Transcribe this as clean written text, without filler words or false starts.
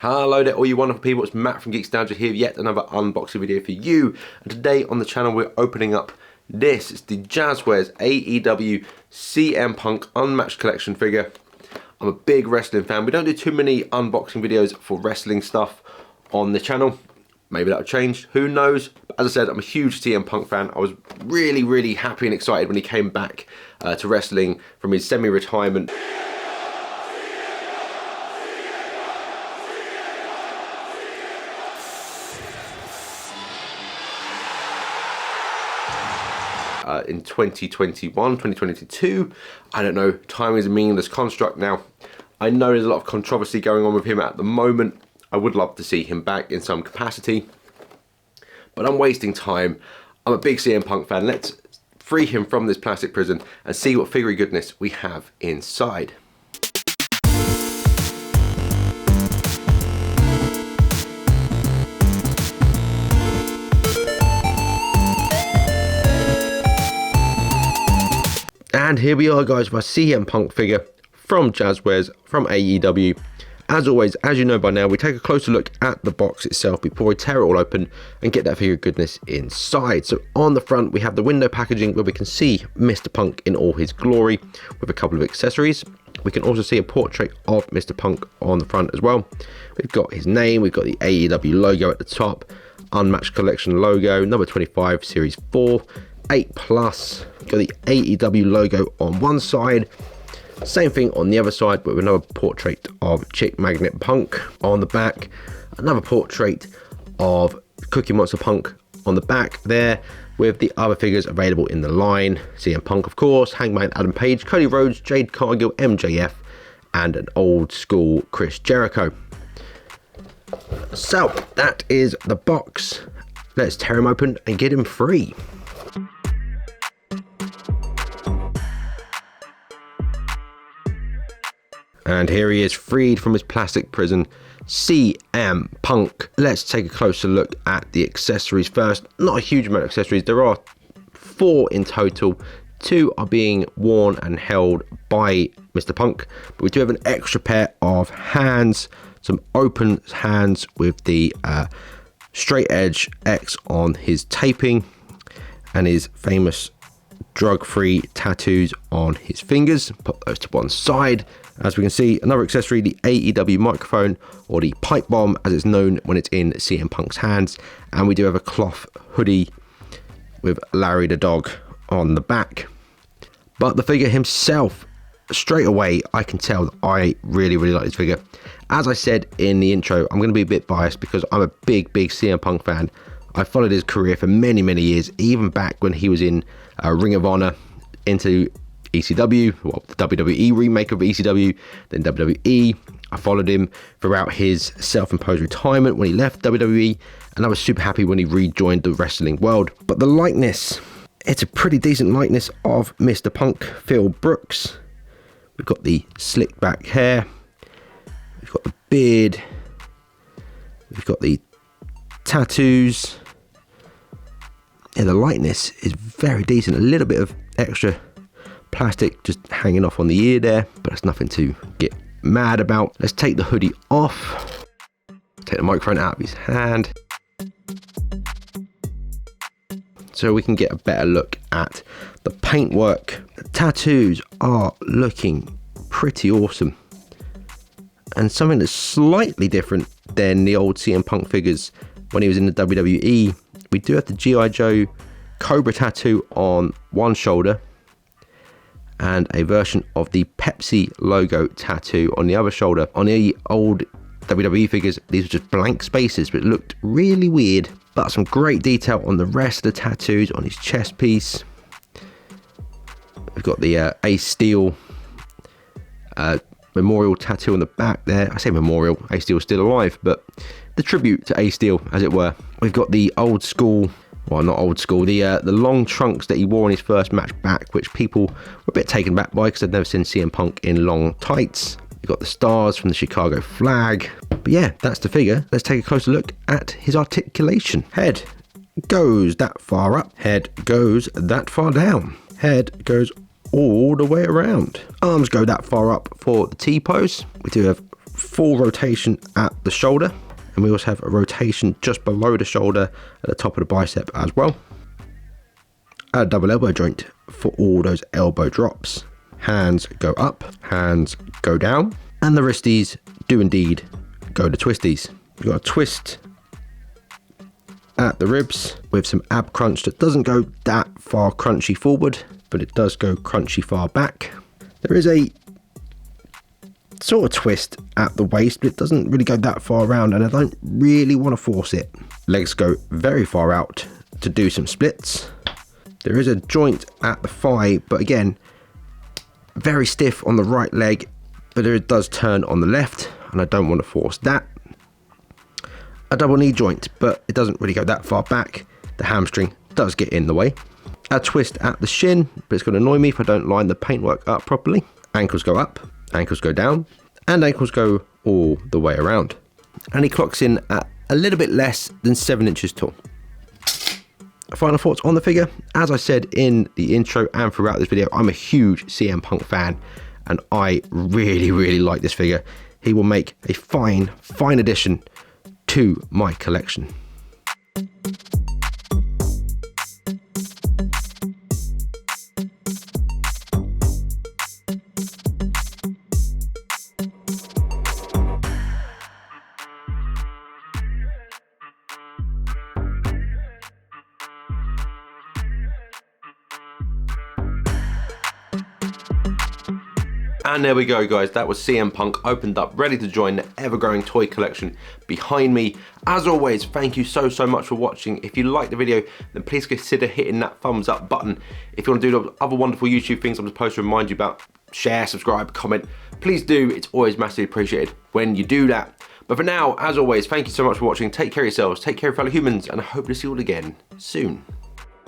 Hello there all you wonderful people, it's Matt from Geekstalgia here, yet another unboxing video for you. And today on the channel we're opening up this. It's the Jazwares AEW CM Punk Unmatched collection figure. I'm a big wrestling fan. We don't do too many unboxing videos for wrestling stuff on the channel. Maybe that'll change, who knows. But as I said, I'm a huge CM Punk fan. I was really happy and excited when he came back to wrestling from his semi-retirement. In 2021, 2022, I don't know, time is a meaningless construct now. I know there's a lot of controversy going on with him at the moment. I would love to see him back in some capacity, but I'm wasting time. I'm a big CM Punk fan. Let's free him from this plastic prison and see what figure goodness we have inside. And here we are guys, with a CM Punk figure from Jazwares, from AEW. As always, as you know by now, we take a closer look at the box itself before we tear it all open and get that figure goodness inside. So on the front, we have the window packaging where we can see Mr. Punk in all his glory with a couple of accessories. We can also see a portrait of Mr. Punk on the front as well. We've got his name, we've got the AEW logo at the top, Unmatched Collection logo, number 25, Series 4, 8+, got the AEW logo on one side, same thing on the other side, but with another portrait of Chick Magnet Punk on the back, another portrait of Cookie Monster Punk on the back there, with the other figures available in the line. CM Punk, of course, Hangman Adam Page, Cody Rhodes, Jade Cargill, MJF, and an old school Chris Jericho. So that is the box. Let's tear him open and get him free. And here he is, freed from his plastic prison, CM Punk. Let's take a closer look at the accessories first. Not a huge amount of accessories. There are 4 in total. 2 are being worn and held by Mr. Punk. But we do have an extra pair of hands, some open hands with the straight edge X on his taping, and his famous drug-free tattoos on his fingers. Put those to one side. As we can see, another accessory, the AEW microphone, or the pipe bomb as it's known when it's in CM Punk's hands. And we do have a cloth hoodie with Larry the dog on the back. But the figure himself, straight away, I can tell that I really like this figure. As I said in the intro, I'm going to be a bit biased because I'm a big CM Punk fan. I followed his career for many years, even back when he was in Ring of Honor, into ECW, well, the WWE remake of ECW, then WWE. I followed him throughout his self-imposed retirement when he left WWE, and I was super happy when he rejoined the wrestling world. But the likeness, it's a pretty decent likeness of Mr. Punk, Phil Brooks. We've got the slick back hair, we've got the beard, we've got the tattoos. Yeah, the likeness is very decent. A little bit of extra plastic just hanging off on the ear there, but that's nothing to get mad about. Let's take the hoodie off, take the microphone out of his hand, so we can get a better look at the paintwork. The tattoos are looking pretty awesome, and something that's slightly different than the old CM Punk figures when he was in the WWE. We do have the G.I. Joe Cobra tattoo on one shoulder, and a version of the Pepsi logo tattoo on the other shoulder. On the old WWE figures, these were just blank spaces, but it looked really weird. But some great detail on the rest of the tattoos on his chest piece. We've got the Ace Steel memorial tattoo on the back there. I say memorial, Ace Steel's still alive, but the tribute to Ace Steel, as it were. We've got the old school, well, not old school, the long trunks that he wore in his first match back, which people were a bit taken back by because they've never seen CM Punk in long tights. We've got the stars from the Chicago flag. But yeah, that's the figure. Let's take a closer look at his articulation. Head goes that far up. Head goes that far down. Head goes all the way around. Arms go that far up for the T-pose. We do have full rotation at the shoulder, and we also have a rotation just below the shoulder at the top of the bicep as well. Add a double elbow joint for all those elbow drops. Hands go up, hands go down, and the wristies do indeed go to twisties. You've got a twist at the ribs with some ab crunch that doesn't go that far crunchy forward, but it does go crunchy far back. There is a sort of twist at the waist, but it doesn't really go that far around, and I don't really want to force it. Legs go very far out to do some splits. There is a joint at the thigh, but again, very stiff on the right leg, but it does turn on the left, and I don't want to force that. A double knee joint, but it doesn't really go that far back. The hamstring does get in the way. A twist at the shin, but it's going to annoy me if I don't line the paintwork up properly. Ankles go up, ankles go down, and ankles go all the way around. And he clocks in at a little bit less than 7 inches tall. Final thoughts on the figure. As I said in the intro and throughout this video, I'm a huge CM Punk fan, and I really like this figure. He will make a fine addition to my collection. And there we go, guys. That was CM Punk opened up, ready to join the ever-growing toy collection behind me. As always, thank you so much for watching. If you liked the video, then please consider hitting that thumbs up button. If you want to do the other wonderful YouTube things I'm supposed to remind you about, share, subscribe, comment, please do. It's always massively appreciated when you do that. But for now, as always, thank you so much for watching. Take care of yourselves, take care of fellow humans, and I hope to see you all again soon.